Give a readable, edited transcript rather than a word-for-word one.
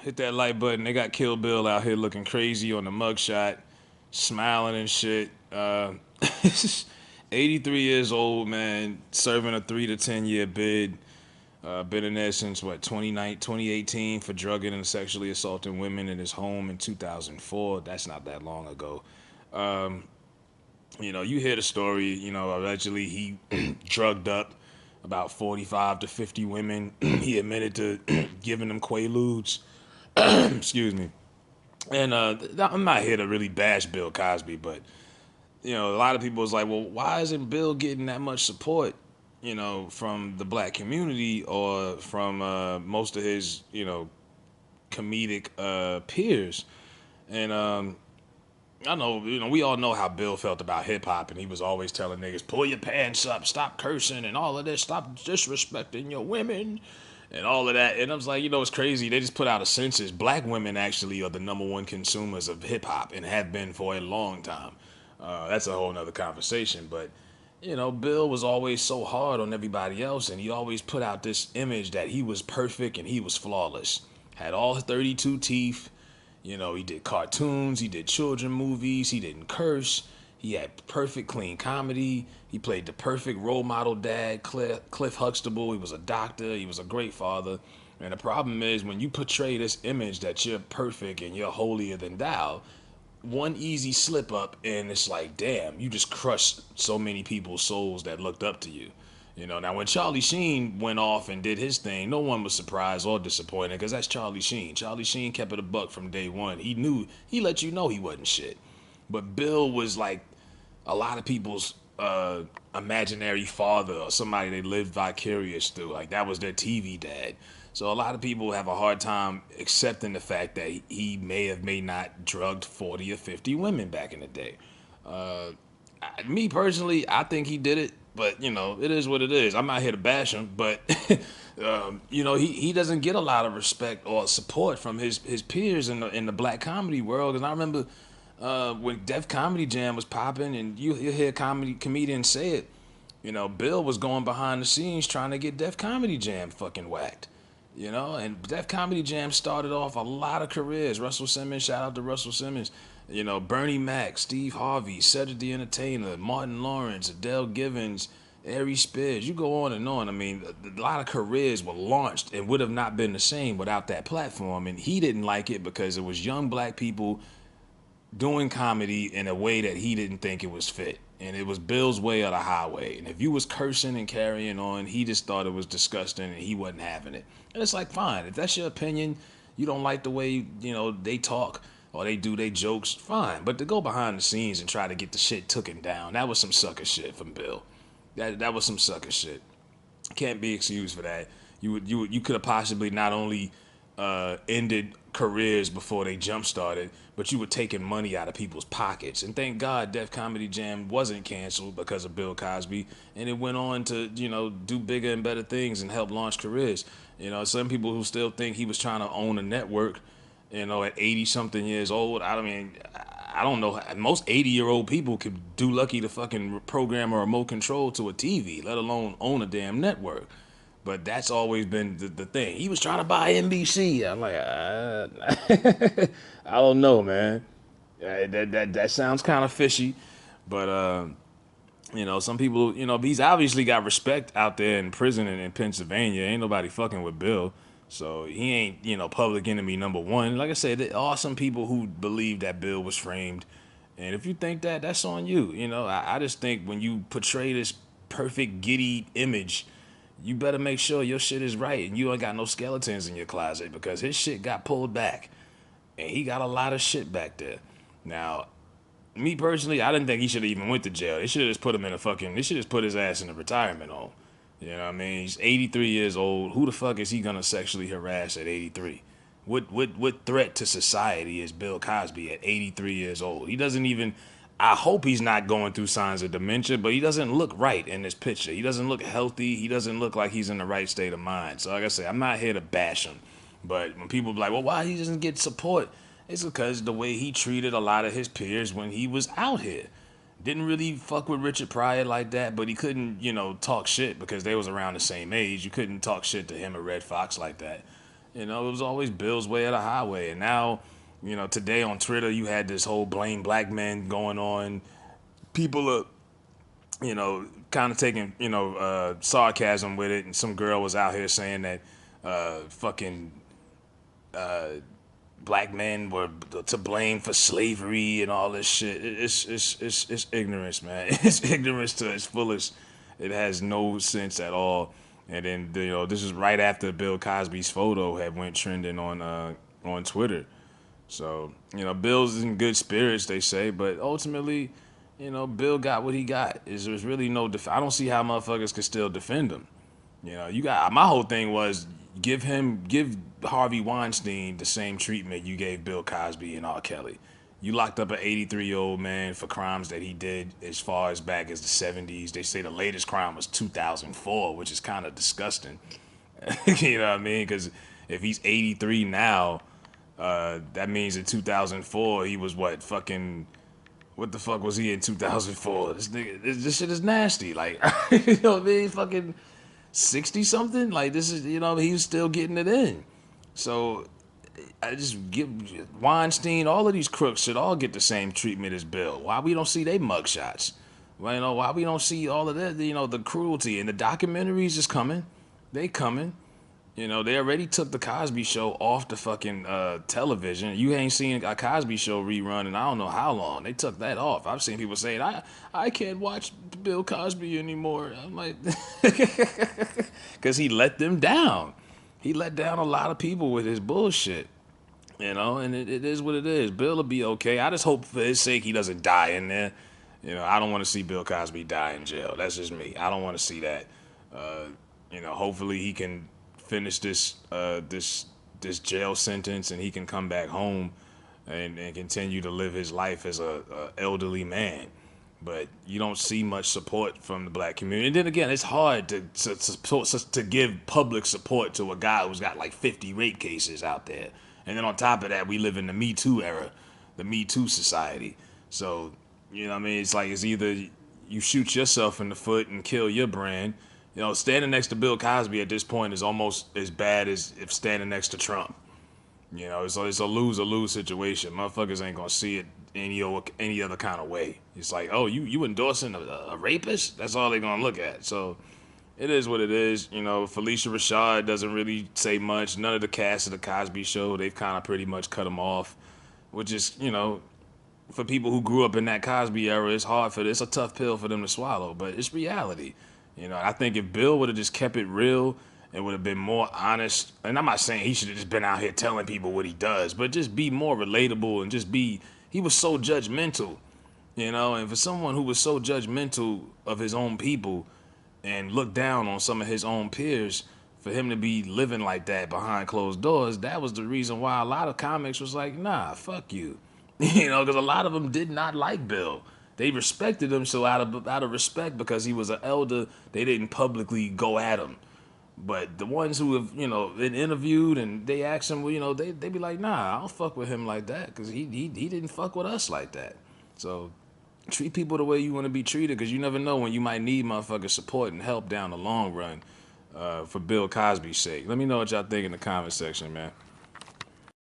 hit that like button. They got Kill Bill out here looking crazy on the mugshot, smiling and shit. 83 years old, man, serving a 3 to 10 year bid. Been in there since what 2018 for drugging and sexually assaulting women in his home in 2004. That's not that long ago. You hear the story. Allegedly he drugged up about 45 to 50 women. He admitted to giving them quaaludes. Excuse me. And I'm not here to really bash Bill Cosby, but a lot of people was like, well, why isn't Bill getting that much support? From the black community or from most of his, comedic peers. And I know, we all know how Bill felt about hip hop, and he was always telling niggas, pull your pants up, stop cursing, and all of this, stop disrespecting your women, and all of that. And I was like, it's crazy. They just put out a census. Black women actually are the number one consumers of hip hop and have been for a long time. That's a whole nother conversation, but Bill was always so hard on everybody else, and he always put out this image that he was perfect and he was flawless. Had all 32 teeth. He did cartoons, he did children movies, he didn't curse. He had perfect, clean comedy. He played the perfect role model dad, Cliff Huxtable. He was a doctor. He was a great father. And the problem is when you portray this image that you're perfect and you're holier than thou, one easy slip up and it's like, damn, you just crushed so many people's souls that looked up to you. Now when Charlie Sheen went off and did his thing, no one was surprised or disappointed because that's Charlie Sheen. Charlie Sheen kept it a buck from day one. He let you know he wasn't shit. But Bill was like a lot of people's imaginary father or somebody they lived vicarious through. Like that was their TV dad. So a lot of people have a hard time accepting the fact that he may not drugged 40 or 50 women back in the day. Me personally, I think he did it, but it is what it is. I'm not here to bash him, but he doesn't get a lot of respect or support from his peers in the black comedy world. And I remember when Def Comedy Jam was popping, and you hear comedians say it. Bill was going behind the scenes trying to get Def Comedy Jam fucking whacked. And Def Comedy Jam started off a lot of careers. Russell Simmons, shout out to Russell Simmons. Bernie Mac, Steve Harvey, Cedric the Entertainer, Martin Lawrence, Adele Givens, Ari Spears. You go on and on. I mean, a lot of careers were launched and would have not been the same without that platform. And he didn't like it because it was young black people doing comedy in a way that he didn't think it was fit. And it was Bill's way or the highway. And if you was cursing and carrying on, he just thought it was disgusting and he wasn't having it. And it's like, fine, if that's your opinion, you don't like the way, they talk or they do their jokes, fine. But to go behind the scenes and try to get the shit taken down, that was some sucker shit from Bill. That was some sucker shit. Can't be excused for that. You could have possibly not only ended careers before they jump started, but you were taking money out of people's pockets. And thank God Def Comedy Jam wasn't canceled because of Bill Cosby, and it went on to do bigger and better things and help launch careers. Some people who still think he was trying to own a network, at 80 something years old. I mean, I don't know. Most 80-year-old people could do lucky to fucking program a remote control to a TV, let alone own a damn network. But that's always been the thing. He was trying to buy NBC. I'm like, I don't know, man. That sounds kind of fishy. But some people, he's obviously got respect out there in prison and in Pennsylvania. Ain't nobody fucking with Bill. So he ain't, public enemy number one. Like I said, there are some people who believe that Bill was framed. And if you think that, that's on you. I just think when you portray this perfect giddy image, you better make sure your shit is right and you ain't got no skeletons in your closet, because his shit got pulled back. And he got a lot of shit back there. Now, me personally, I didn't think he should have even went to jail. They should have just put him in they should just put his ass in a retirement home. You know what I mean? He's 83 years old. Who the fuck is he gonna sexually harass at 83? What threat to society is Bill Cosby at 83 years old? He doesn't even, I hope he's not going through signs of dementia, but he doesn't look right in this picture. He doesn't look healthy. He doesn't look like he's in the right state of mind. So like I say, I'm not here to bash him. But when people be like, well, why he doesn't get support? It's because the way he treated a lot of his peers when he was out here. Didn't really fuck with Richard Pryor like that, but he couldn't, talk shit because they was around the same age. You couldn't talk shit to him or Red Fox like that. You know, it was always Bill's way or the highway. And now, today on Twitter, you had this whole blame black men going on. People are, kind of taking, sarcasm with it. And some girl was out here saying that fucking black men were to blame for slavery and all this shit. It's ignorance, man. It's ignorance to its fullest. It has no sense at all. And then this is right after Bill Cosby's photo had went trending on Twitter. So Bill's in good spirits, they say, but ultimately, Bill got what he got. There's really no. I don't see how motherfuckers could still defend him. You got my whole thing was give Harvey Weinstein the same treatment you gave Bill Cosby and R. Kelly. You locked up an 83-year-old man for crimes that he did as far as back as the 70s. They say the latest crime was 2004, which is kind of disgusting. You know what I mean? Because if he's 83 now, that means in 2004 he was what the fuck was he in 2004? This shit is nasty. Like, you know what I mean? Fucking 60 something. Like, this is, he was still getting it in. So I just give Weinstein, all of these crooks should all get the same treatment as Bill. Why we don't see they mugshots? Well, why we don't see all of that? The cruelty and the documentaries is coming. They coming. They already took the Cosby Show off the fucking television. You ain't seen a Cosby Show rerun in I don't know how long. They took that off. I've seen people saying, I can't watch Bill Cosby anymore. I'm like, because he let them down. He let down a lot of people with his bullshit. And it is what it is. Bill will be okay. I just hope for his sake he doesn't die in there. I don't want to see Bill Cosby die in jail. That's just me. I don't want to see that. Hopefully he can finish this jail sentence and he can come back home and continue to live his life as a elderly man. But you don't see much support from the black community. And then again, it's hard to give public support to a guy who's got like 50 rape cases out there. And then on top of that, we live in the Me Too era, the Me Too society. So, what I mean? It's like it's either you shoot yourself in the foot and kill your brand. Standing next to Bill Cosby at this point is almost as bad as if standing next to Trump. It's a lose-a-lose situation. Motherfuckers ain't gonna see it any other kind of way. It's like, oh, you endorsing a rapist? That's all they gonna look at. So it is what it is. Felicia Rashad doesn't really say much. None of the cast of the Cosby Show, they've kind of pretty much cut him off, which is, for people who grew up in that Cosby era, it's hard for this. It's a tough pill for them to swallow, but it's reality. I think if Bill would have just kept it real and would have been more honest, and I'm not saying he should have just been out here telling people what he does, but just be more relatable and he was so judgmental, and for someone who was so judgmental of his own people and looked down on some of his own peers, for him to be living like that behind closed doors, that was the reason why a lot of comics was like, nah, fuck you. Because a lot of them did not like Bill. They respected him, so out of respect, because he was an elder, they didn't publicly go at him. But the ones who have, been interviewed and they asked him, well, they be like, nah, I don't fuck with him like that, because he didn't fuck with us like that. So treat people the way you want to be treated, because you never know when you might need motherfucking support and help down the long run for Bill Cosby's sake. Let me know what y'all think in the comment section, man.